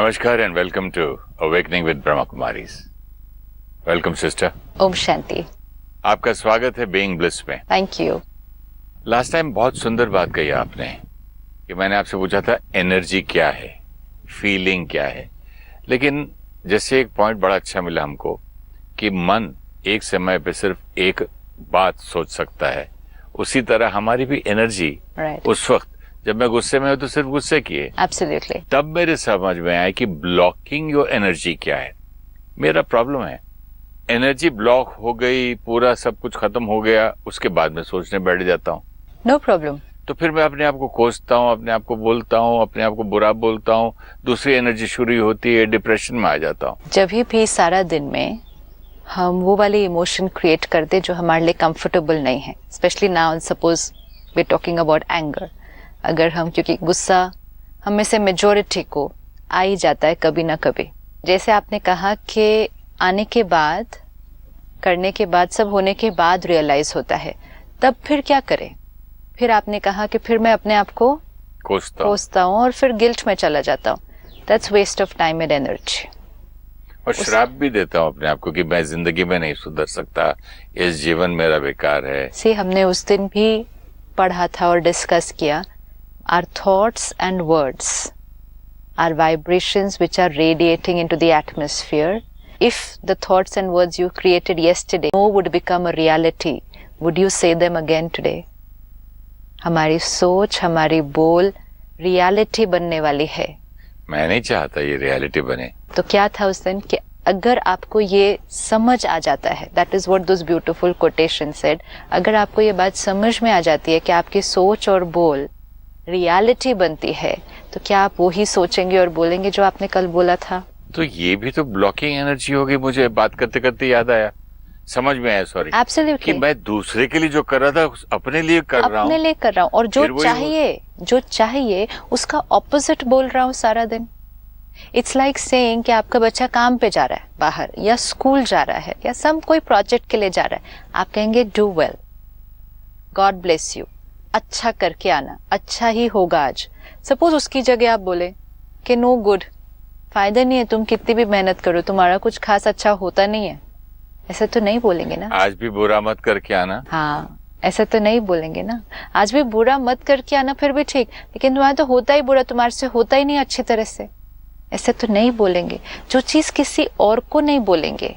नमस्कार and welcome to awakening with Brahma Kumaris. Welcome sister. ओम शांति। आपका स्वागत है बीइंग ब्लिस में। Thank you. लास्ट टाइम बहुत सुंदर बात कही आपने कि मैंने आपसे पूछा था एनर्जी क्या है, फीलिंग क्या है, लेकिन जैसे एक पॉइंट बड़ा अच्छा मिला हमको कि मन एक समय पे सिर्फ एक बात सोच सकता है, उसी तरह हमारी भी एनर्जी उस वक्त जब मैं गुस्से में हूं तो सिर्फ गुस्से की है। एब्सोल्युटली। तब मेरे समझ में आया कि ब्लॉकिंग योर एनर्जी क्या है। मेरा प्रॉब्लम है एनर्जी ब्लॉक हो गई, पूरा सब कुछ खत्म हो गया, उसके बाद में सोचने बैठ जाता हूँ। No problem. तो फिर मैं अपने आप को कोसता हूँ, अपने आप को बोलता हूँ, अपने आप को बुरा बोलता हूँ, दूसरी एनर्जी शुरू होती है, डिप्रेशन में आ जाता हूँ। जब भी सारा दिन में हम वो वाले इमोशन क्रिएट करते जो हमारे लिए कंफर्टेबल नहीं है, specially now suppose we talking about anger. अगर हम, क्योंकि गुस्सा हम में से मेजोरिटी को आ ही जाता है कभी ना कभी। जैसे आपने कहा कि आने के बाद, करने के बाद, सब होने के बाद रियलाइज होता है, तब फिर क्या करें? फिर आपने कहा कि फिर मैं अपने आप को कोसता हूँ और फिर गिल्ट में चला जाता हूँ। That's waste of time and energy. और श्राप भी देता हूँ अपने आप को कि मैं जिंदगी में नहीं सुधर सकता, इस जीवन मेरा बेकार है। सी हमने उस दिन भी पढ़ा था और डिस्कस किया, our thoughts and words are vibrations which are radiating into the atmosphere. If the thoughts and words you created yesterday would become a reality, would you say them again today? हमारी सोच, हमारी बोल reality बनने वाली है। मैं नहीं चाहता ये रियलिटी बने। तो क्या था उस दिन कि अगर आपको ये समझ आ जाता है, that is what those beautiful quotations said, अगर आपको ये बात समझ में आ जाती है कि आपकी सोच और बोल रियलिटी बनती है, तो क्या आप वो ही सोचेंगे और बोलेंगे जो आपने कल बोला था? तो ये भी तो ब्लॉकिंग एनर्जी होगी। मुझे बात करते करते याद आया, समझ में आया, सॉरी, एब्सोल्युटली, कि मैं दूसरे के लिए जो कर रहा था अपने लिए कर रहा हूँ, और जो चाहिए उसका ऑपोजिट बोल रहा हूँ सारा दिन। इट्स लाइक सेइंग कि आपका बच्चा काम पे जा रहा है बाहर, या स्कूल जा रहा है, या सम कोई प्रोजेक्ट के लिए जा रहा है, आप कहेंगे do well, God bless you, अच्छा करके आना, अच्छा ही होगा आज। सपोज उसकी जगह आप बोले कि नो गुड, फायदा नहीं है, तुम कितनी भी मेहनत करो तुम्हारा कुछ खास अच्छा होता नहीं है, ऐसा तो नहीं बोलेंगे ना। आज भी बुरा मत करके आना। हाँ, ऐसा तो नहीं बोलेंगे ना। आज भी बुरा मत करके आना, फिर भी ठीक, लेकिन तुम्हारा तो होता ही बुरा, तुम्हारे से होता ही नहीं अच्छी तरह से, ऐसे तो नहीं बोलेंगे। जो चीज किसी और को नहीं बोलेंगे,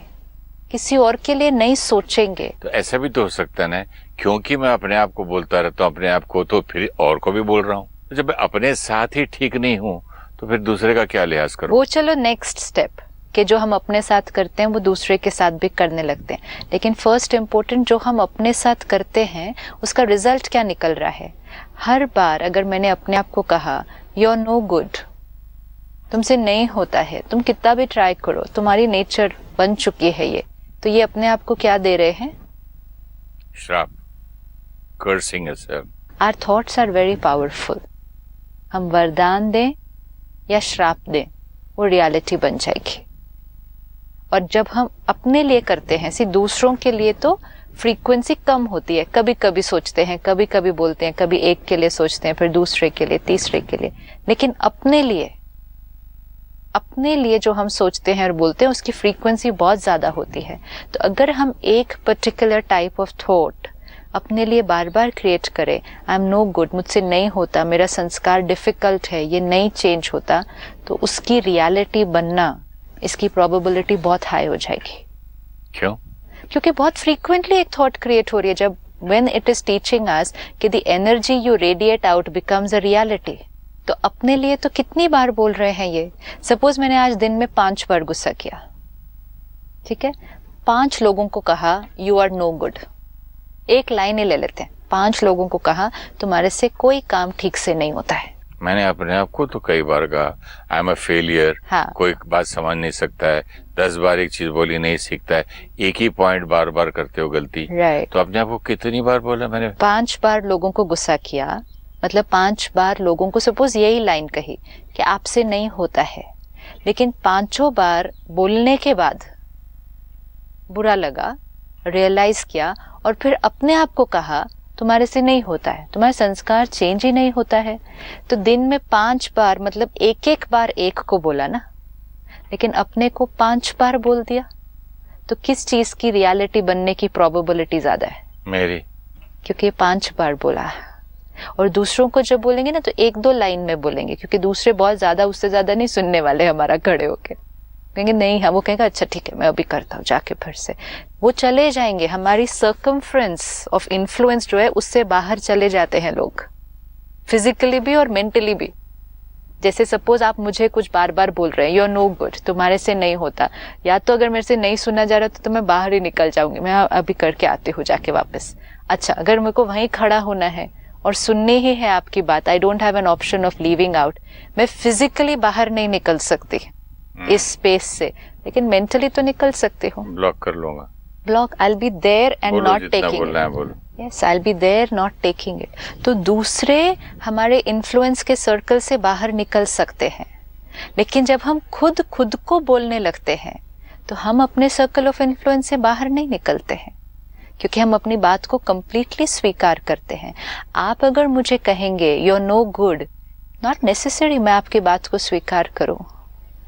किसी और के लिए नहीं सोचेंगे। तो ऐसा भी तो हो सकता है ना, क्योंकि मैं अपने आप को बोलता रहता हूँ अपने आप को, तो फिर और को भी बोल रहा हूँ। तो जब मैं अपने साथ ही ठीक नहीं हूँ तो फिर दूसरे का क्या लिहाज करूँ? वो चलो नेक्स्ट स्टेप, कि जो हम अपने साथ करते हैं वो दूसरे के साथ भी करने लगते हैं, लेकिन फर्स्ट इम्पोर्टेंट जो हम अपने साथ करते हैं उसका रिजल्ट क्या निकल रहा है। हर बार अगर मैंने अपने आप को कहा यू आर नो गुड, तुमसे नहीं होता है, तुम कितना भी ट्राई करो, तुम्हारी नेचर बन चुकी है ये, तो ये अपने आप को क्या दे रहे हैं? श्राप, cursing yourself. Our thoughts are very powerful. हम वरदान दें या श्राप दें, वो रियलिटी बन जाएगी। और जब हम अपने लिए करते हैं, दूसरों के लिए तो फ्रीक्वेंसी कम होती है, कभी कभी सोचते हैं, कभी कभी बोलते हैं, कभी एक के लिए सोचते हैं, फिर दूसरे के लिए, तीसरे के लिए, लेकिन अपने लिए जो हम सोचते हैं और बोलते हैं उसकी फ्रीक्वेंसी बहुत ज्यादा होती है। तो अगर हम एक पर्टिकुलर टाइप ऑफ थॉट अपने लिए बार बार क्रिएट करें, आई एम नो गुड, मुझसे नहीं होता, मेरा संस्कार डिफिकल्ट है, ये नहीं चेंज होता, तो उसकी रियलिटी बनना, इसकी प्रोबेबिलिटी बहुत हाई हो जाएगी। क्यों? क्योंकि बहुत फ्रीक्वेंटली एक थॉट क्रिएट हो रही है। जब when it is teaching us कि the energy you radiate out becomes a reality, तो अपने लिए तो कितनी बार बोल रहे हैं ये। सपोज मैंने आज दिन में 5 बार गुस्सा किया, ठीक है, 5 लोगों को कहा यू आर नो गुड, एक लाइन ही ले लेते हैं, 5 लोगों को कहा तुम्हारे से कोई काम ठीक से नहीं होता है। मैंने अपने आप को तो कई बार कहा आई एम अ फेलियर, हाँ। कोई बात समझ नहीं सकता है, 10 बार एक चीज बोली नहीं सीखता है, एक ही पॉइंट बार बार करते हो गलती। राइट। तो अपने आप को कितनी बार बोला मैंने? 5 बार लोगों को गुस्सा किया, मतलब 5 बार लोगों को सपोज यही लाइन कही कि आपसे नहीं होता है, लेकिन 5 बार बोलने के बाद बुरा लगा, रियलाइज किया, और फिर अपने आप को कहा तुम्हारे से नहीं होता है, तुम्हारा संस्कार चेंज ही नहीं होता है। तो दिन में 5 बार, मतलब एक एक बार एक को बोला ना, लेकिन अपने को 5 बार बोल दिया, तो किस चीज की रियलिटी बनने की प्रोबेबिलिटी ज्यादा है? मेरी। क्योंकि 5 बार बोला है। और दूसरों को जब बोलेंगे ना तो 1-2 लाइन में बोलेंगे, क्योंकि दूसरे बहुत ज्यादा, उससे ज्यादा नहीं सुनने वाले हमारा खड़े होके। कहेंगे नहीं, हाँ, वो कहेगा अच्छा ठीक है मैं अभी करता हूँ जाके फिर से। वो चले जाएंगे, हमारी सर्कमफ्रेंस ऑफ इन्फ्लुएंस जो है उससे बाहर चले जाते हैं लोग, फिजिकली भी और मेंटली भी। जैसे सपोज आप मुझे कुछ बार बार बोल रहे हैं यू आर नो गुड, तुम्हारे से नहीं होता, या तो अगर मेरे से नहीं सुना जा रहा तो मैं बाहर ही निकल जाऊंगी, मैं अभी करके आती हूँ जाके वापस। अच्छा, अगर मेरे को वहीं खड़ा होना है और सुननी ही है आपकी बात, I don't have an option of leaving out, मैं फिजिकली बाहर नहीं निकल सकती इस स्पेस से, लेकिन मेंटली तो निकल सकती हूँ। ब्लॉक कर लूंगा। Block, I will be there and not taking बोलना है बोलो। Yes, I will be there not taking it. तो दूसरे हमारे इन्फ्लुएंस के सर्कल से बाहर निकल सकते हैं, लेकिन जब हम खुद को बोलने लगते हैं तो हम अपने सर्कल ऑफ इन्फ्लुएंस से बाहर नहीं निकलते हैं, क्योंकि हम अपनी बात को कंप्लीटली स्वीकार करते हैं। आप अगर मुझे कहेंगे you are no good, not necessary मैं आपकी बात को स्वीकार करूं।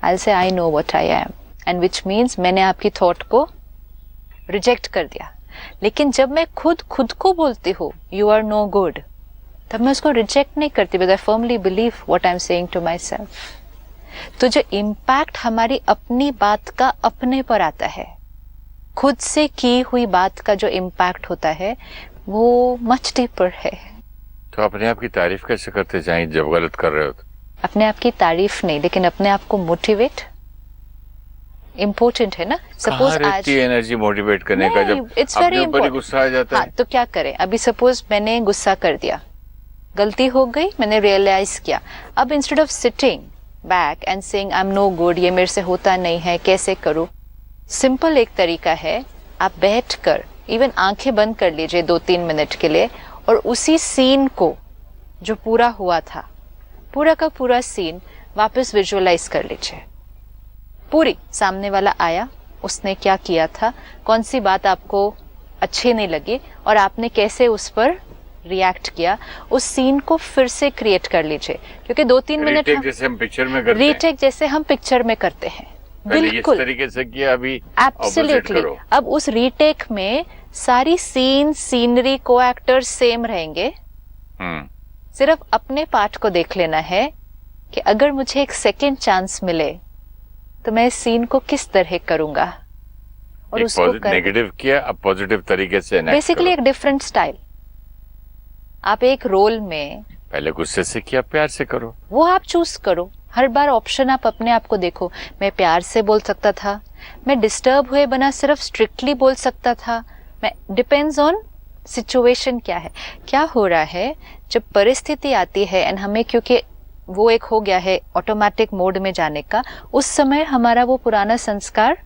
I say I know what I am, and which means मैंने आपकी थॉट को रिजेक्ट कर दिया। लेकिन जब मैं खुद को बोलती हूँ यू आर नो गुड, तब मैं उसको रिजेक्ट नहीं करती, because I firmly believe what I am saying to myself. तो जो इम्पैक्ट हमारी अपनी बात का अपने पर आता है, खुद से की हुई बात का जो इम्पैक्ट होता है वो मच डीपर है। तो अपने आप की तारीफ कैसे करते जाएं जब गलत कर रहे हो तो? अपने आप की तारीफ नहीं, लेकिन अपने आप को मोटिवेट इम्पोर्टेंट है ना। सपोज आज एनर्जी मोटिवेट करने का जब अपने ऊपर ही गुस्सा आ जाता है। तो क्या करें? अभी सपोज मैंने गुस्सा कर दिया, गलती हो गई, मैंने रियलाइज किया। अब instead of sitting back and saying I am no good, ये मेरे से होता नहीं है, कैसे करूं, सिंपल एक तरीका है, आप बैठकर इवन आंखें बंद कर लीजिए 2-3 मिनट के लिए, और उसी सीन को जो पूरा हुआ था, पूरा का पूरा सीन वापस विजुअलाइज कर लीजिए। पूरी सामने वाला आया, उसने क्या किया था, कौन सी बात आपको अच्छी नहीं लगी और आपने कैसे उस पर रिएक्ट किया, उस सीन को फिर से क्रिएट कर लीजिए। क्योंकि 2-3 मिनट जैसे हम पिक्चर में करते हैं, रीटेक जैसे हम पिक्चर में करते हैं, बिल्कुल इस तरीके से किया, अभी एब्सोल्युटली। अब उस रीटेक में सारी सीन, सीनरी, को एक्टर्स सेम रहेंगे, सिर्फ अपने पार्ट को देख लेना है कि अगर मुझे एक सेकेंड चांस मिले तो मैं इस सीन को किस तरह करूंगा, और उसको नेगेटिव किया, अब पॉजिटिव तरीके से बेसिकली एक डिफरेंट स्टाइल। आप एक रोल में पहले गुस्से से किया, प्यार से करो, वो आप चूज करो। हर बार ऑप्शन आप अपने आप को देखो, मैं प्यार से बोल सकता था, मैं डिस्टर्ब हुए बना सिर्फ स्ट्रिक्टली बोल सकता था, मैं डिपेंड्स ऑन सिचुएशन क्या है, क्या हो रहा है। जब परिस्थिति आती है एंड हमें, क्योंकि वो एक हो गया है ऑटोमेटिक मोड में जाने का, उस समय हमारा वो पुराना संस्कार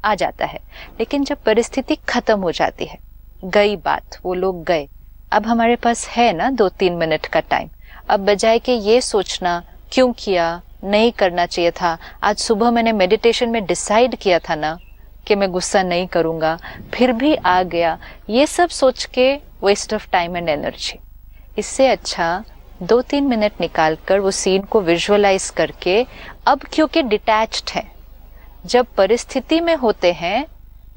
आ जाता है। लेकिन जब परिस्थिति खत्म हो जाती है, गई बात, वो लोग गए, अब हमारे पास है ना 2-3 मिनट का टाइम। अब बजाय के ये सोचना क्यों किया, नहीं करना चाहिए था, आज सुबह मैंने मेडिटेशन में डिसाइड किया था ना कि मैं गुस्सा नहीं करूंगा, फिर भी आ गया, ये सब सोच के waste of time and energy. इससे अच्छा 2-3 मिनट निकाल कर वो सीन को विजुअलाइज करके, अब क्योंकि डिटैच्ड है, जब परिस्थिति में होते हैं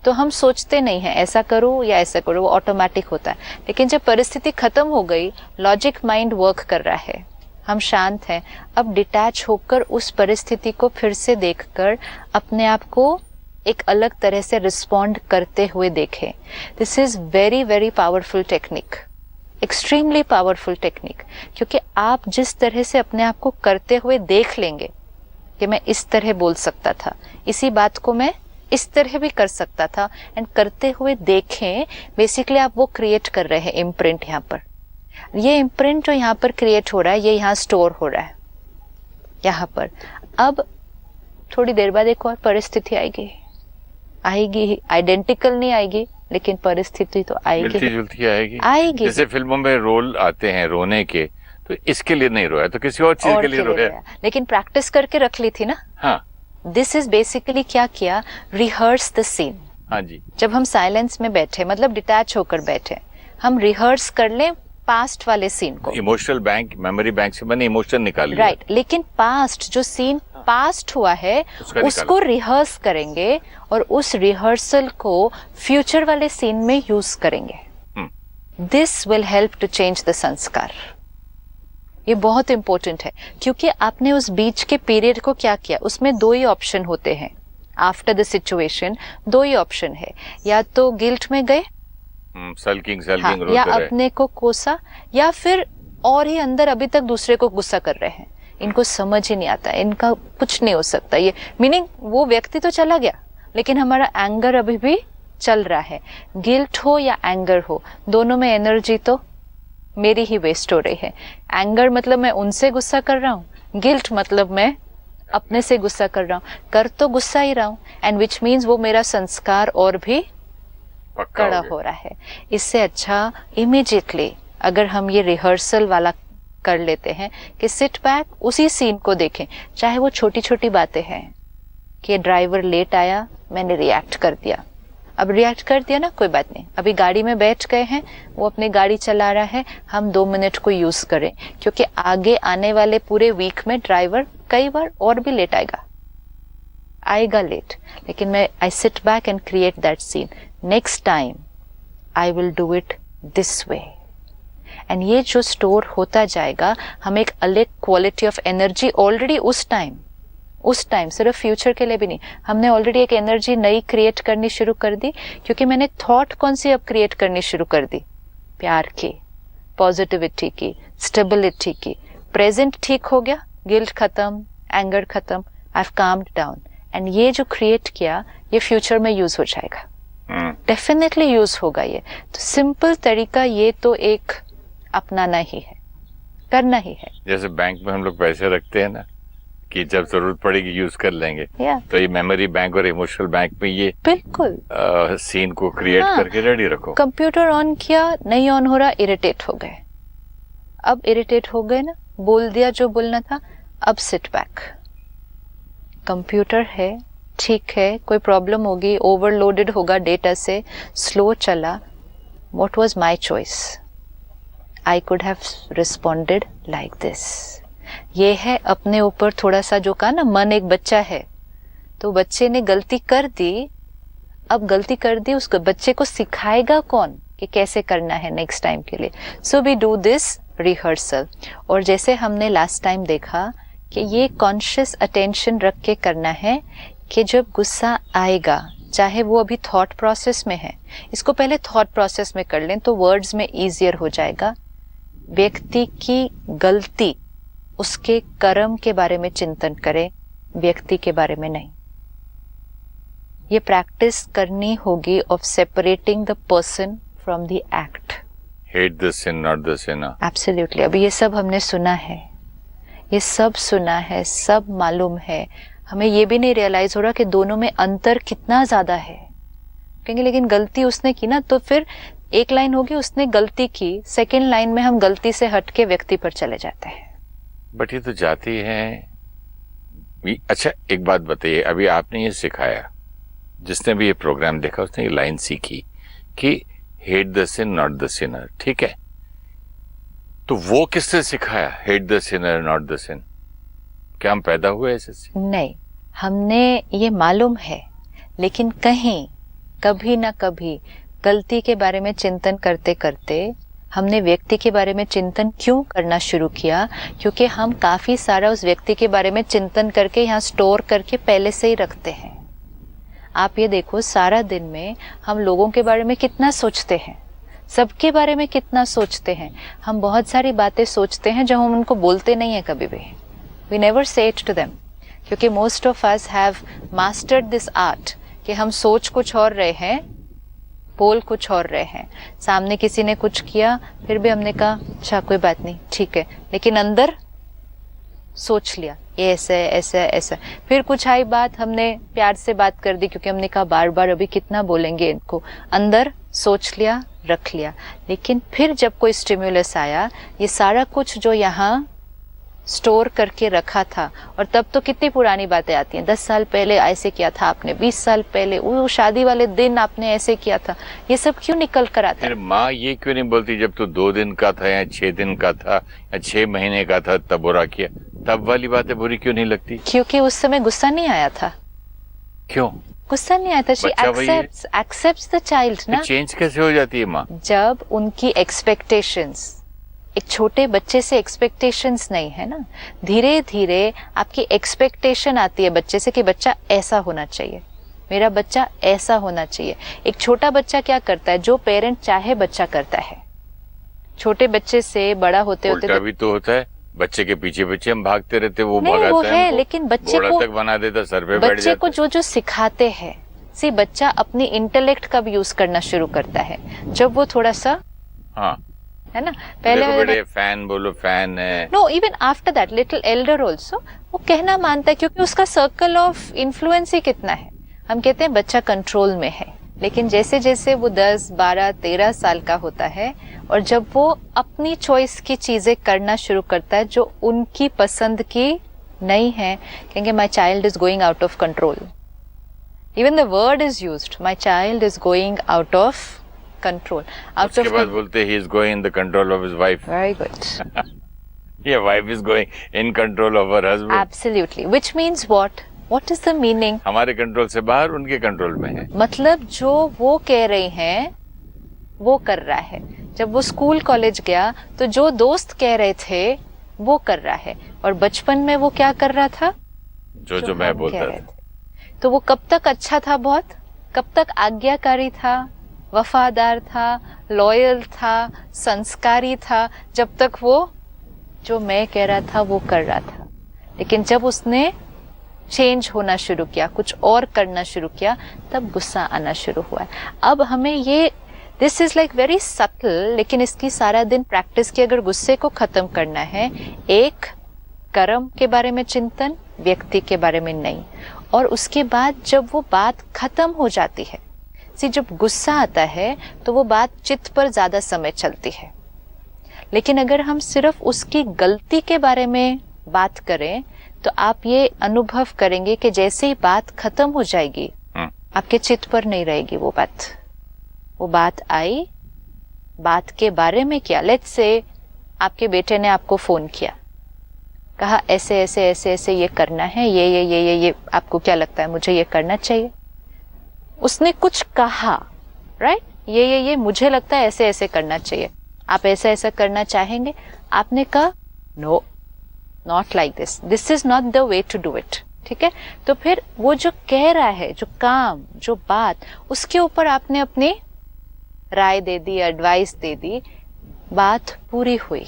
तो हम सोचते नहीं हैं ऐसा करो या ऐसा करो, वो ऑटोमेटिक होता है। लेकिन जब परिस्थिति खत्म हो गई, लॉजिक माइंड वर्क कर रहा है, हम शांत हैं, अब डिटैच होकर उस परिस्थिति को फिर से देखकर अपने आप को एक अलग तरह से रिस्पॉन्ड करते हुए देखें। This is very very powerful technique, extremely powerful technique, क्योंकि आप जिस तरह से अपने आप को करते हुए देख लेंगे कि मैं इस तरह बोल सकता था, इसी बात को मैं इस तरह भी कर सकता था, एंड करते हुए देखें, बेसिकली आप वो क्रिएट कर रहे हैं इम्प्रिंट। यहाँ पर ये इम्प्रिंट जो यहाँ पर क्रिएट हो रहा है, ये यहाँ स्टोर हो रहा है यहाँ पर। अब थोड़ी देर बाद एक और परिस्थिति आएगी ही, आइडेंटिकल नहीं आएगी, लेकिन परिस्थिति तो आएगी, मिलती जुलती आएगी। जैसे फिल्मों में रोल आते हैं रोने के, तो इसके लिए नहीं रोया तो किसी और चीज के लिए रोया, लेकिन प्रैक्टिस करके रख ली थी ना। हाँ, दिस इज बेसिकली क्या किया, रिहर्स द सीन। हाँ जी, जब हम साइलेंस में बैठे, मतलब डिटैच होकर बैठे, हम रिहर्स कर लें पास्ट वाले सीन को, इमोशनल बैंक, मेमोरी बैंक से मैंने इमोशन निकाल लिया। राइट, लेकिन पास्ट जो सीन पास्ट हुआ है उसको रिहर्स करेंगे और उस रिहर्सल को फ्यूचर वाले सीन में यूज करेंगे। This will help to change the sanskar. ये बहुत इंपॉर्टेंट है, क्योंकि आपने उस बीच के पीरियड को क्या किया, उसमें दो ही ऑप्शन होते हैं आफ्टर द सिचुएशन, दो ही ऑप्शन है, या तो गिल्ट में गए, सल्किंग हाँ, या अपने को कोसा, या फिर और ही अंदर अभी तक दूसरे को गुस्सा कर रहे हैं। इनको समझ ही नहीं आता, इनका कुछ नहीं हो सकता। ये मीनिंग वो व्यक्ति तो चला गया, लेकिन हमारा एंगर अभी भी चल रहा है। गिल्ट हो या एंगर हो, दोनों में एनर्जी तो मेरी ही वेस्ट हो रही है। एंगर मतलब मैं उनसे गुस्सा कर रहा हूँ, गिल्ट मतलब मैं अपने से गुस्सा कर रहा हूँ। कर तो गुस्सा ही रहा हूँ, एंड विच मीन्स वो मेरा संस्कार और भी कड़ा हो रहा है। इससे अच्छा इमीडिएटली अगर हम ये रिहर्सल वाला कर लेते हैं कि सिट बैक, उसी सीन को देखें, चाहे वो छोटी छोटी बातें हैं कि ड्राइवर लेट आया, मैंने रिएक्ट कर दिया। अब रिएक्ट कर दिया ना, कोई बात नहीं, अभी गाड़ी में बैठ गए हैं, वो अपनी गाड़ी चला रहा है, हम 2 मिनट को यूज करें, क्योंकि आगे आने वाले पूरे वीक में ड्राइवर कई बार और भी लेट आएगा लेट, लेकिन मैं I sit back and create that scene. Next time I will do it this way, and ये जो स्टोर होता जाएगा, हम एक अलग क्वालिटी ऑफ एनर्जी ऑलरेडी उस टाइम सिर्फ फ्यूचर के लिए भी नहीं, हमने ऑलरेडी एक एनर्जी नई क्रिएट करनी शुरू कर दी, क्योंकि मैंने थॉट कौन सी अब क्रिएट करनी शुरू कर दी, प्यार की, पॉजिटिविटी की, स्टेबिलिटी की। प्रेजेंट ठीक हो गया, गिल्ट खत्म, एंगर खत्म, I have calmed down, and ये जो क्रिएट किया ये फ्यूचर में यूज हो जाएगा, डेफिनेटली यूज होगा। ये तो सिंपल तरीका, ये तो एक अपनाना ही है, करना ही है। जैसे बैंक में हम लोग पैसे रखते हैं ना, कि जब जरूरत पड़ेगी यूज कर लेंगे, तो ये मेमोरी बैंक और इमोशनल बैंक में ये बिल्कुल सीन को क्रिएट करके रेडी रखो। कंप्यूटर ऑन किया, नहीं ऑन हो रहा, इरिटेट हो गए। अब इरिटेट हो गए ना, बोल दिया जो बोलना था, अब सिट बैक। कंप्यूटर है, ठीक है, कोई प्रॉब्लम होगी, ओवरलोडेड होगा डेटा से, स्लो चला, what was my choice, I could have responded like this. ये है अपने ऊपर थोड़ा सा, जो कहा ना, मन एक बच्चा है, तो बच्चे ने गलती कर दी, अब गलती कर दी, उसको बच्चे को सिखाएगा कौन कि कैसे करना है नेक्स्ट टाइम के लिए। So we do this rehearsal, और जैसे हमने लास्ट टाइम देखा कि ये कॉन्शियस अटेंशन रख के करना है कि जब गुस्सा आएगा, चाहे वो अभी थॉट प्रोसेस में है, इसको पहले थॉट प्रोसेस में कर लें तो वर्ड्स में ईजियर हो जाएगा। व्यक्ति की गलती, उसके कर्म के बारे में चिंतन करें, व्यक्ति के बारे में नहीं। ये प्रैक्टिस करनी होगी of separating the person from the act. Hate the sin not the sinner. Absolutely. अभी ये सब हमने सुना है, ये सब सुना है, सब मालूम है, हमें ये भी नहीं रियलाइज हो रहा कि दोनों में अंतर कितना ज्यादा है। कहेंगे लेकिन गलती उसने की ना, तो फिर एक लाइन होगी उसने गलती की, सेकेंड लाइन में हम गलती से हट के व्यक्ति पर चले जाते हैं। बट ये तो जाती है। अच्छा एक बात बताइए, अभी आपने ये सिखाया, जिसने भी ये प्रोग्राम देखा उसने ये लाइन सीखी कि hate the sin not the sinner, ठीक है, तो वो किससे सिखाया hate the sinner not the sin? क्या हम पैदा हुए ऐसे से? नहीं, हमने ये मालूम है, लेकिन कहीं कभी ना कभी गलती के बारे में चिंतन करते करते हमने व्यक्ति के बारे में चिंतन क्यों करना शुरू किया? क्योंकि हम काफी सारा उस व्यक्ति के बारे में चिंतन करके यहाँ स्टोर करके पहले से ही रखते हैं। आप ये देखो, सारा दिन में हम लोगों के बारे में कितना सोचते हैं, सबके बारे में कितना सोचते हैं। हम बहुत सारी बातें सोचते हैं जो हम उनको बोलते नहीं है कभी भी। We never say it to them, क्योंकि most of us have mastered this art कि हम सोच कुछ और रहे हैं, बोल कुछ और रहे हैं। सामने किसी ने कुछ किया, फिर भी हमने कहा अच्छा कोई बात नहीं, ठीक है, लेकिन अंदर सोच लिया ये ऐसा है, ऐसा है, ऐसा। फिर कुछ आई बात, हमने प्यार से बात कर दी क्योंकि हमने कहा बार बार अभी कितना बोलेंगे इनको, अंदर सोच लिया, रख लिया। लेकिन फिर जब कोई स्टिम्युलस आया, ये सारा कुछ जो यहाँ स्टोर करके रखा था। और तब तो कितनी पुरानी बातें आती हैं, 10 साल पहले ऐसे किया था आपने, 20 साल पहले वो शादी वाले दिन आपने ऐसे किया था, ये सब क्यों निकल कर आता फिर है? माँ ये क्यों नहीं बोलती जब तू 2 दिन का था या 6 दिन का था या 6 महीने का था तब बुरा किया, तब वाली बातें बुरी क्यों नहीं लगती? क्योंकि उस समय गुस्सा नहीं आया था। क्यों गुस्सा नहीं आया था। शी बच्चा वही है। एक्सेप्ट्स द चाइल्ड ना। चेंज कैसे हो जाती है माँ? जब उनकी एक्सपेक्टेशंस, एक छोटे बच्चे से एक्सपेक्टेशंस नहीं है ना, धीरे धीरे आपकी एक्सपेक्टेशन आती है बच्चे से कि बच्चा ऐसा होना चाहिए, मेरा बच्चा ऐसा होना चाहिए। एक छोटा बच्चा क्या करता है, जो पेरेंट चाहे बच्चा करता है। छोटे बच्चे से बड़ा होते होते उल्टा भी तो होता है, बच्चे के पीछे पीछे हम भागते रहते, वो नहीं, भगाता वो है है, हमको, लेकिन बच्चे घोड़ा को तक बना देता, सर पे बैठ बच्चे को जाता जो सिखाते हैं, सी बच्चा अपनी इंटेलेक्ट कब यूज करना शुरू करता है, जब वो थोड़ा सा, हाँ है ना, देखो पहले बेटे फैन बोलो, फैन है। No, even after that little elder also वो कहना मानता है, क्योंकि उसका सर्कल ऑफ इन्फ्लुएंस ही कितना है। हम कहते हैं बच्चा कंट्रोल में है, लेकिन जैसे जैसे वो 10, 12, 13 साल का होता है और जब वो अपनी चॉइस की चीजें करना शुरू करता है जो उनकी पसंद की नहीं है, कहेंगे my child is going out of control. Even the word is used, my child is going out of control. उसके बाद बोलते ही is going in the control of his wife. Very good. ये wife is going in control of her husband. Absolutely, which means what is the meaning? हमारे control से बाहर उनके control में है। मतलब जो वो कह रही हैं वो कर रहा है। जब वो स्कूल कॉलेज गया तो जो दोस्त कह रहे थे वो कर रहा है, और बचपन में वो क्या कर रहा था, जो मैं हम बोलता कह रहे था। थे। तो वो कब तक अच्छा था, बहुत कब तक आज्ञाकारी था, वफादार था, लॉयल था, संस्कारी था, जब तक वो जो मैं कह रहा था वो कर रहा था। लेकिन जब उसने चेंज होना शुरू किया, कुछ और करना शुरू किया, तब गुस्सा आना शुरू हुआ। अब हमें ये, this is like very subtle, लेकिन इसकी सारा दिन प्रैक्टिस की। अगर गुस्से को खत्म करना है, एक कर्म के बारे में चिंतन, व्यक्ति के बारे में नहीं, और उसके बाद जब वो बात खत्म हो जाती है, जब गुस्सा आता है तो वो बात चित्त पर ज्यादा समय चलती है। लेकिन अगर हम सिर्फ उसकी गलती के बारे में बात करें तो आप ये अनुभव करेंगे कि जैसे ही बात खत्म हो जाएगी आपके चित्त पर नहीं रहेगी वो बात। वो बात आई, बात के बारे में क्या, लेट्स से आपके बेटे ने आपको फोन किया, कहा ऐसे ऐसे ऐसे ऐसे ये करना है, ये आपको क्या लगता है, मुझे ये करना चाहिए। उसने कुछ कहा, राइट, ये मुझे लगता है ऐसे ऐसे करना चाहिए, आप ऐसा ऐसा करना चाहेंगे। आपने कहा no, not like this, this is not the way to do it. ठीक है, तो फिर वो जो कह रहा है, जो काम, जो बात, उसके ऊपर आपने अपनी राय दे दी, एडवाइस दे दी, बात पूरी हुई।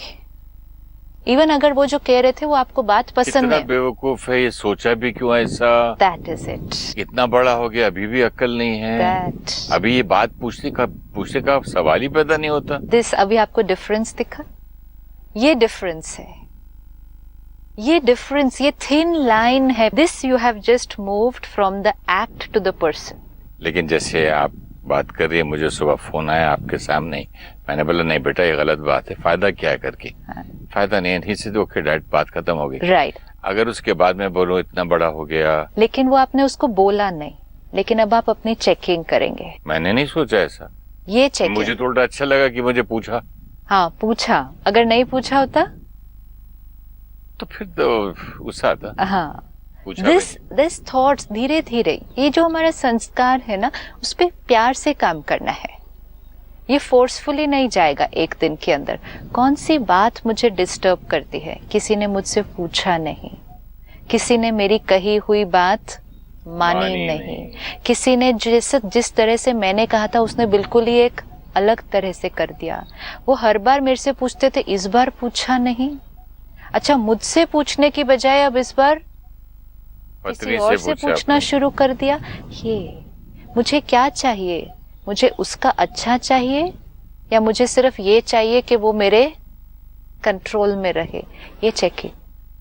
इवन अगर वो जो कह रहे थे वो आपको बात पसंद कितना है। बेवकूफ है, ये सोचा भी क्यों ऐसा? That is it. इतना बड़ा हो गया अभी भी अक्ल नहीं है। दैट, अभी ये बात पूछने का सवाल ही पैदा नहीं होता। दिस, अभी आपको डिफरेंस दिखा? ये डिफरेंस है, ये डिफरेंस, ये थिन लाइन है। This you have just moved from the act to the person. लेकिन जैसे आप बात कर रही है, मुझे सुबह फोन आया आपके सामने ही, मैंने बोला नहीं बेटा ये गलत बात है, फायदा क्या है करके? फायदा नहीं है, से तो डैड बात खत्म हो गई। राइट। अगर उसके बाद में बोलूं इतना बड़ा हो गया, लेकिन वो आपने उसको बोला नहीं, लेकिन अब आप अपनी चेकिंग करेंगे। मैंने नहीं सोचा ऐसा, ये चेकिंग मुझे तो उल्टा अच्छा लगा कि मुझे पूछा। हाँ, पूछा, अगर नहीं पूछा होता तो फिर तो गुस्सा आता। हाँ, पूछा दिस थॉट्स, धीरे धीरे ये जो हमारा संस्कार है ना, उस पे प्यार से काम करना है। ये फोर्सफुली नहीं जाएगा एक दिन के अंदर। कौन सी बात मुझे डिस्टर्ब करती है, किसी ने मुझसे पूछा नहीं, किसी ने मेरी कही हुई बात मानी नहीं, किसी ने जिस तरह से मैंने कहा था उसने बिल्कुल ही एक अलग तरह से कर दिया। वो हर बार मेरे से पूछते थे, इस बार पूछा नहीं। अच्छा, मुझसे पूछने की बजाय अब इस बार किसी और से पूछना शुरू कर दिया। ये मुझे क्या चाहिए, मुझे उसका अच्छा चाहिए या मुझे सिर्फ ये चाहिए कि वो मेरे कंट्रोल में रहे? ये चेकिंग।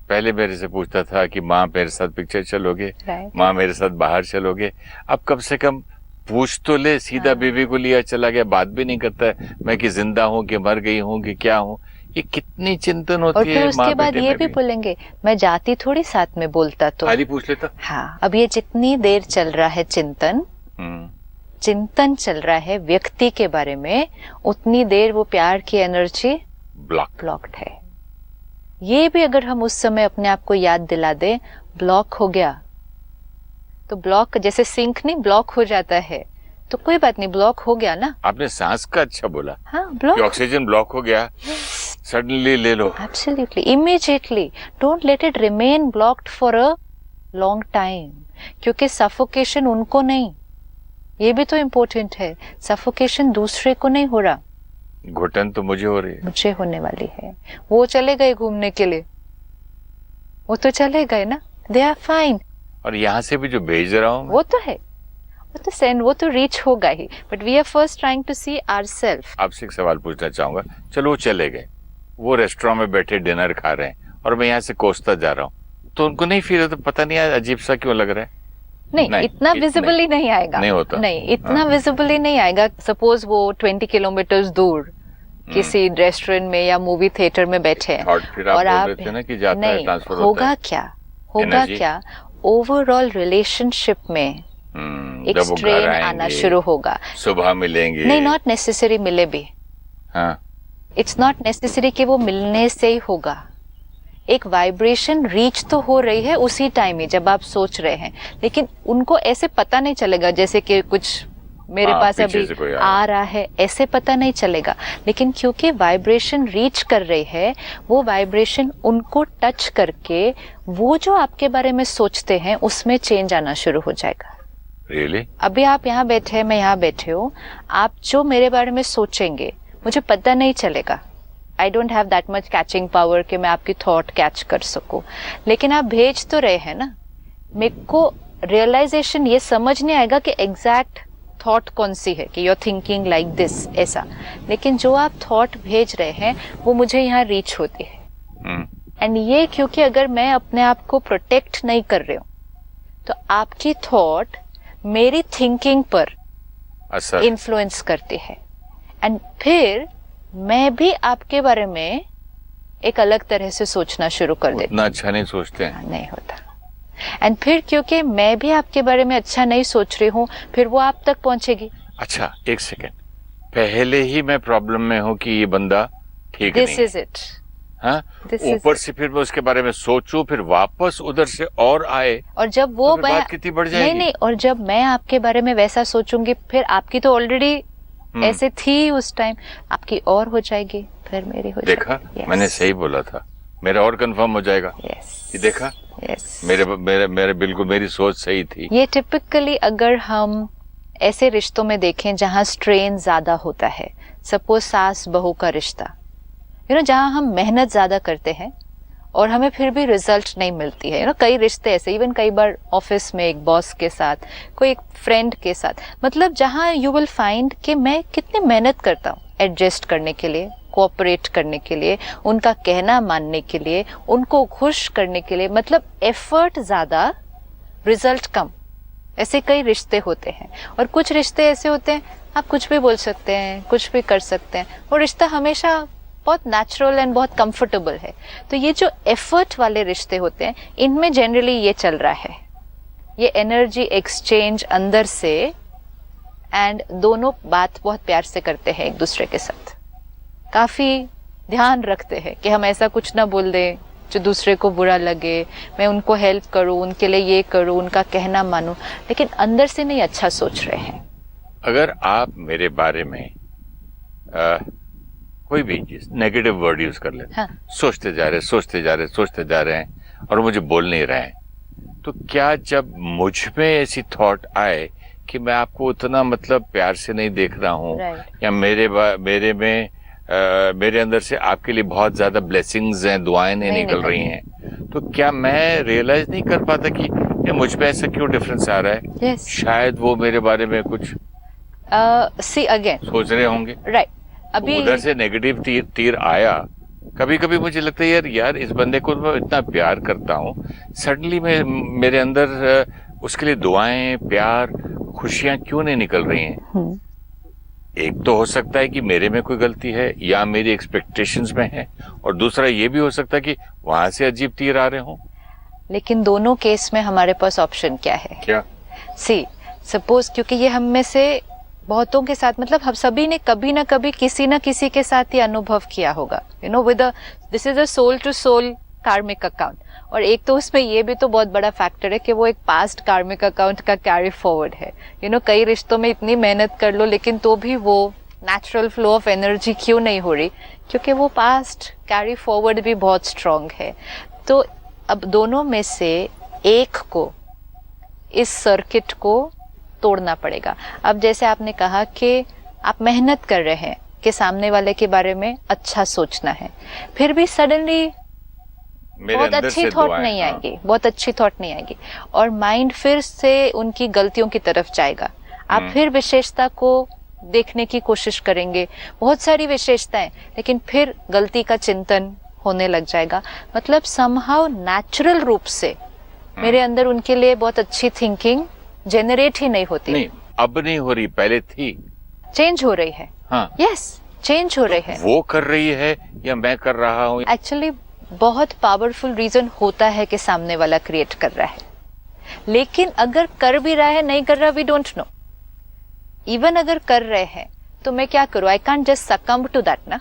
पहले मेरे से पूछता था कि माँ मेरे साथ पिक्चर चलोगे, Right. माँ मेरे साथ बाहर चलोगे। अब कम से कम पूछ तो ले, सीधा हाँ। बीवी को लिया चला गया, बात भी नहीं करता है मैं कि जिंदा हूँ कि मर गई हूँ कि क्या हूँ। ये कितनी चिंतन और होती फिर है उसके माँ बाद बेटे ये में भी बोलेंगे मैं जाती थोड़ी साथ में बोलता तो। खाली पूछ लेता। हाँ, अब ये जितनी देर चल रहा है चिंतन चल रहा है व्यक्ति के बारे में, उतनी देर वो प्यार की एनर्जी ब्लॉक्ड है। ये भी अगर हम उस समय अपने आप को याद दिला दे ब्लॉक हो गया तो ब्लॉक जैसे सिंक नहीं ब्लॉक हो जाता है, तो कोई बात नहीं, ब्लॉक हो गया ना। आपने सांस का अच्छा बोला। हाँ, ब्लॉक, ऑक्सीजन ब्लॉक हो गया, सडनली ले लो। Absolutely, immediately. Don't let it remain blocked for a long time, क्योंकि सफोकेशन उनको नहीं, ये भी तो इम्पोर्टेंट है, सफोकेशन दूसरे को नहीं हो रहा, घुटन तो मुझे हो रही है, मुझे होने वाली है। वो चले गए घूमने के लिए, वो तो चले गए ना, दे आर फाइन। और यहाँ से भी जो भेज रहा हूँ वो तो है, वो तो सेंड, वो तो रीच होगा ही, but we are first trying to see ourselves. आपसे एक सवाल पूछना चाहूंगा। चलो वो चले गए, वो रेस्टोरेंट में बैठे डिनर खा रहे हैं और मैं यहाँ से कोसता जा रहा हूँ, तो उनको नहीं फील होता, पता नहीं अजीब सा क्यों लग रहा है? नहीं, इतना विजिबली नहीं आएगा, नहीं होता, नहीं इतना विजिबली नहीं आएगा। सपोज वो 20 किलोमीटर दूर किसी रेस्टोरेंट में या मूवी थिएटर में बैठे हैं और आप नहीं, होगा क्या ओवरऑल रिलेशनशिप में एक स्ट्रेन आना शुरू होगा। सुबह मिलेंगे, नहीं, नॉट नेसेसरी मिले भी, इट्स नॉट नेसेसरी कि वो मिलने से ही होगा। एक वाइब्रेशन रीच तो हो रही है उसी टाइम ही जब आप सोच रहे हैं, लेकिन उनको ऐसे पता नहीं चलेगा जैसे कि कुछ मेरे पास अभी आ रहा है, ऐसे पता नहीं चलेगा। लेकिन क्योंकि वाइब्रेशन रीच कर रही है, वो वाइब्रेशन उनको टच करके वो जो आपके बारे में सोचते हैं उसमें चेंज आना शुरू हो जाएगा। Really? अभी आप यहाँ बैठे हैं, मैं यहाँ बैठे हूँ, आप जो मेरे बारे में सोचेंगे मुझे पता नहीं चलेगा। I don't have that much catching power कि मैं आपकी थॉट कैच कर सकूं, लेकिन आप भेज तो रहे हैं ना। मेरे को रियलाइजेशन ये समझ नहीं आएगा कि एग्जैक्ट थॉट कौन सी है, कि you are thinking like this ऐसा, लेकिन जो आप थॉट भेज रहे हैं वो मुझे यहाँ रीच होती है। एंड ये क्योंकि अगर मैं अपने आप को प्रोटेक्ट नहीं कर रही हूँ तो आपकी थॉट मेरी थिंकिंग पर इन्फ्लुएंस करती है, एंड फिर मैं भी आपके बारे में एक अलग तरह से सोचना शुरू कर देती हूँ। उतना अच्छा नहीं सोचते हैं, नहीं होता। एंड फिर क्योंकि मैं भी आपके बारे में अच्छा नहीं सोच रही हूँ, फिर वो आप तक पहुंचेगी। अच्छा, एक सेकेंड, पहले ही मैं प्रॉब्लम में हूँ कि ये बंदा ठीक नहीं है। This is it. हाँ, ऊपर से फिर मैं उसके बारे में सोचूं, फिर वापस उधर से और आए, और जब वो तो बात कितनी बढ़ जाएगी। नहीं, और जब मैं आपके बारे में वैसा सोचूंगी, फिर आपकी तो ऑलरेडी ऐसे थी उस टाइम, आपकी और हो जाएगी, फिर मेरी हो जाएगी। देखा, मैंने सही बोला था, मेरा और कंफर्म हो जाएगा। ये देखा, मेरे बिल्कुल मेरी सोच सही थी। ये टिपिकली अगर हम ऐसे रिश्तों में देखें जहां स्ट्रेन ज्यादा होता है, सपोज सास बहू का रिश्ता, जहां हम मेहनत ज्यादा करते हैं और हमें फिर भी रिजल्ट नहीं मिलती है, कई रिश्ते ऐसे, इवन कई बार ऑफिस में एक बॉस के साथ, कोई एक फ्रेंड के साथ, मतलब जहां यू विल फाइंड कि मैं कितनी मेहनत करता हूँ एडजस्ट करने के लिए, कोऑपरेट करने के लिए, उनका कहना मानने के लिए, उनको खुश करने के लिए, मतलब एफर्ट ज्यादा रिजल्ट कम। ऐसे कई रिश्ते होते हैं। और कुछ रिश्ते ऐसे होते हैं आप कुछ भी बोल सकते हैं, कुछ भी कर सकते हैं, वो रिश्ता हमेशा बहुत नेचुरल एंड बहुत कंफर्टेबल है। तो ये जो एफर्ट वाले रिश्ते होते हैं, इनमें जनरली ये चल रहा है, ये एनर्जी एक्सचेंज अंदर से, एंड दोनों बात बहुत प्यार से करते हैं एक दूसरे के साथ, काफी ध्यान रखते हैं कि हम ऐसा कुछ ना बोल दें जो दूसरे को बुरा लगे, मैं उनको हेल्प करूं, उनके लिए ये करूं, उनका कहना मानूं, लेकिन अंदर से नहीं अच्छा सोच रहे हैं। अगर आप मेरे बारे में कोई भी चीज नेगेटिव वर्ड यूज कर लेते, हाँ। सोचते जा रहे हैं और मुझे बोल नहीं रहे हैं, तो क्या जब मुझ में ऐसी थॉट आए कि मैं आपको उतना मतलब प्यार से नहीं देख रहा हूँ, या मेरे अंदर से आपके लिए बहुत ज्यादा ब्लेसिंग्स हैं, दुआएं नहीं निकल रही हैं, तो क्या मैं रियलाइज नहीं कर पाता कि ये मुझ पे ऐसा क्यों डिफरेंस आ रहा है? yes. शायद वो मेरे बारे में कुछ सी अगेन सोच रहे होंगे, राइट। अभी उधर से नेगेटिव तीर आया। कभी कभी मुझे लगता है यार इस बंदे को मैं इतना प्यार करता हूँ, सडनली मेरे अंदर उसके लिए दुआएं, प्यार, खुशियां क्यों नहीं निकल रही हैं? एक तो हो सकता है कि मेरे में कोई गलती है या मेरी एक्सपेक्टेशंस में है, और दूसरा ये भी हो सकता है कि वहां से अजीब तीर आ रहे हों। लेकिन दोनों केस में हमारे पास ऑप्शन क्या है? क्या? सी सपोज, क्योंकि ये हम में से बहुतों के साथ, मतलब हम सभी ने कभी ना कभी किसी ना किसी के साथ ये अनुभव किया होगा, you know, with this is a soul to soul karmic account. और एक तो उसमें ये भी तो बहुत बड़ा फैक्टर है कि वो एक पास्ट कार्मिक अकाउंट का कैरी फॉरवर्ड है। यू नो, कई रिश्तों में इतनी मेहनत कर लो लेकिन तो भी वो नेचुरल फ्लो ऑफ एनर्जी क्यों नहीं हो रही? क्योंकि वो पास्ट कैरी फॉरवर्ड भी बहुत स्ट्रांग है। तो अब दोनों में से एक को, इस सर्किट को तोड़ना पड़ेगा। अब जैसे आपने कहा कि आप मेहनत कर रहे हैं कि सामने वाले के बारे में अच्छा सोचना है, फिर भी सडनली बहुत अच्छी थॉट नहीं आएगी, बहुत अच्छी थॉट नहीं आएगी, और माइंड फिर से उनकी गलतियों की तरफ जाएगा। आप फिर विशेषता को देखने की कोशिश करेंगे, बहुत सारी विशेषताएं, लेकिन फिर गलती का चिंतन होने लग जाएगा। मतलब समहाउ नेचुरल रूप से मेरे अंदर उनके लिए बहुत अच्छी थिंकिंग जनरेट ही नहीं होती। नहीं, अब नहीं हो रही, पहले थी। चेंज हो रही है। हाँ, यस, चेंज हो रही है। वो कर रही है या मैं कर रहा हूँ? एक्चुअली बहुत पावरफुल रीजन होता है कि सामने वाला क्रिएट कर रहा है, लेकिन अगर कर भी रहा है नहीं कर रहा, वी डोंट नो। इवन अगर कर रहे हैं तो मैं क्या करूं? I can't just succumb to that ना।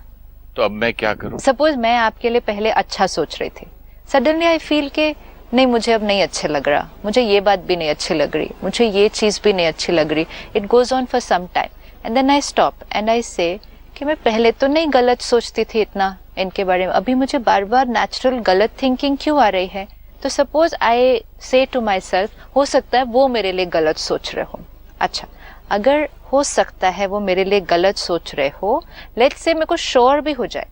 तो अब मैं क्या करूं? सपोज मैं आपके लिए पहले अच्छा सोच रही थी, सडनली आई फील के नहीं, मुझे अब नहीं अच्छे लग रहा, मुझे ये बात भी नहीं अच्छी लग रही, मुझे ये चीज भी नहीं अच्छी लग रही। It goes on for some time and then I stop and I say कि मैं पहले तो नहीं गलत सोचती थी इतना इनके बारे में, अभी मुझे बार बार नेचुरल गलत थिंकिंग क्यों आ रही है? तो सपोज आई से टू माई सेल्फ, हो सकता है वो मेरे लिए गलत सोच रहे हो। अच्छा, अगर हो सकता है वो मेरे लिए गलत सोच रहे हो, लेट्स से मेरे को श्योर भी हो जाए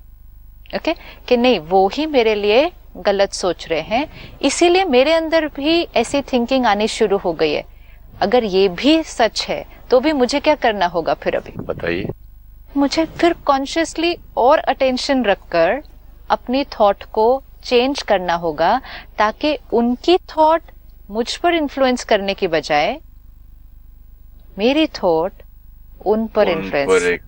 ओके कि नहीं, वो ही मेरे लिए गलत सोच रहे हैं, इसीलिए मेरे अंदर भी ऐसी थिंकिंग आनी शुरू हो गई है। अगर ये भी सच है तो भी मुझे क्या करना होगा फिर? अभी बताइए। मुझे फिर कॉन्शियसली और अटेंशन रखकर अपनी थॉट को चेंज करना होगा, ताकि उनकी थॉट मुझ पर इन्फ्लुएंस करने की बजाय मेरी थॉट उन पर इन्फ्लुएंस।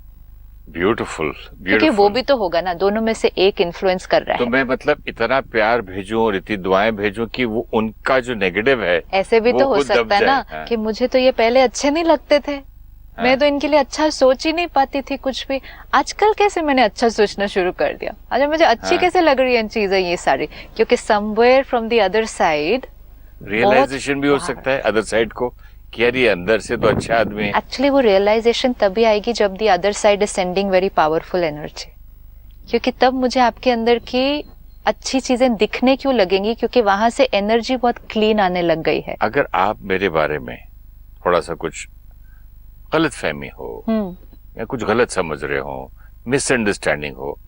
ब्यूटीफुल, क्योंकि वो भी तो होगा ना, दोनों में से एक इन्फ्लुएंस कर रहा है। तो मैं मतलब इतना प्यार भेजूं और इतनी दुआएं भेजूं कि वो उनका जो नेगेटिव है, ऐसे भी तो हो सकता है ना। हाँ। कि मुझे तो ये पहले अच्छे नहीं लगते थे, हाँ। मैं तो इनके लिए अच्छा सोच ही नहीं पाती थी कुछ भी, आजकल कैसे मैंने अच्छा सोचना शुरू कर दिया, अच्छा मुझे अच्छी कैसे लग रही है चीजें ये सारी, क्योंकि somewhere from the other side realisation भी हो सकता है अदर साइड को कि यार ये अंदर से तो अच्छा आदमी है। एक्चुअली वो रियलाइजेशन तभी आएगी जब the other side is sending very powerful energy, क्योंकि तब मुझे आपके अंदर की अच्छी चीजें दिखने क्यों लगेंगी, क्योंकि वहां से एनर्जी बहुत क्लीन आने लग गई है। अगर आप मेरे बारे में थोड़ा सा कुछ गलत फहमी हो या कुछ गलत समझ रहे हो, मिसअंडरस्टैंडिंग हो,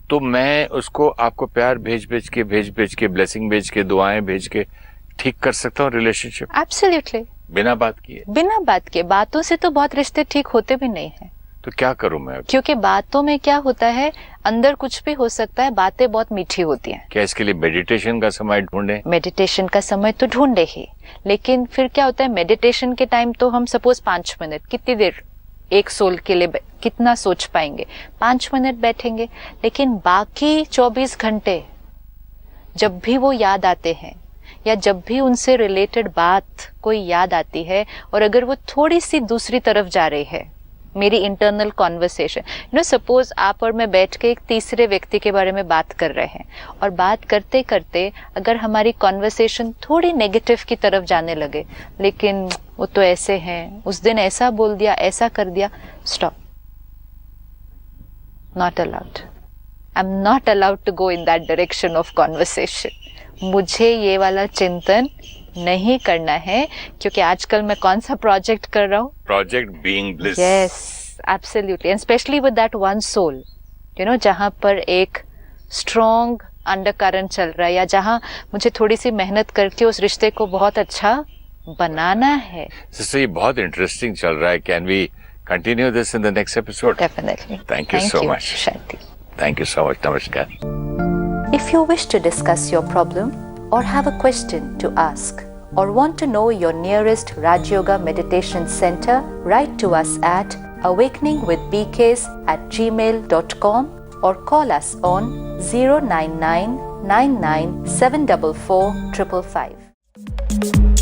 तो मैं उसको आपको प्यार भेज भेज के ब्लेसिंग भेज के दुआएं भेज के ठीक कर सकता हूँ रिलेशनशिप? एब्सोल्युटली, बिना बात किए। बिना बात के। बातों से तो बहुत रिश्ते ठीक होते भी नहीं है। तो क्या करूं मैं? क्योंकि बातों में क्या होता है, अंदर कुछ भी हो सकता है, बातें बहुत मीठी होती हैं। क्या इसके लिए मेडिटेशन का समय ढूंढे? मेडिटेशन का समय तो ढूंढे ही, लेकिन फिर क्या होता है, मेडिटेशन के टाइम तो हम सपोज 5 मिनट, कितनी देर एक सोल के लिए कितना सोच पाएंगे? 5 मिनट बैठेंगे, लेकिन बाकी 24 घंटे जब भी वो याद आते हैं या जब भी उनसे रिलेटेड बात कोई याद आती है, और अगर वो थोड़ी सी दूसरी तरफ जा रही है, मेरी internal conversation, you know, suppose आप और मैं बैठ के एक तीसरे व्यक्ति के बारे में बात कर रहे हैं, और बात करते करते अगर हमारी कॉन्वर्सेशन थोड़ी नेगेटिव की तरफ जाने लगे, लेकिन वो तो ऐसे हैं, उस दिन ऐसा बोल दिया, ऐसा कर दिया, stop, not allowed. I am not allowed to go in that direction of conversation. मुझे ये वाला चिंतन नहीं करना है, क्योंकि आजकल मैं कौन सा प्रोजेक्ट कर रहा हूँ? Project being bliss. Yes, absolutely, and specially with that one soul, you know, जहां पर एक स्ट्रॉन्ग अंडरकरंट चल रहा है, या जहां मुझे थोड़ी सी मेहनत करके उस रिश्ते को बहुत अच्छा बनाना है। सिस्टर, ये बहुत इंटरेस्टिंग चल रहा है। Can we continue this in the next episode? Definitely. Thank you so much Shanti. Thank you so much. नमस्कार। If you wish to discuss your problem or have a question to ask, or want to know your nearest Raj Yoga Meditation Center, write to us at awakeningwithbks@gmail.com or call us on 099 99 744 555.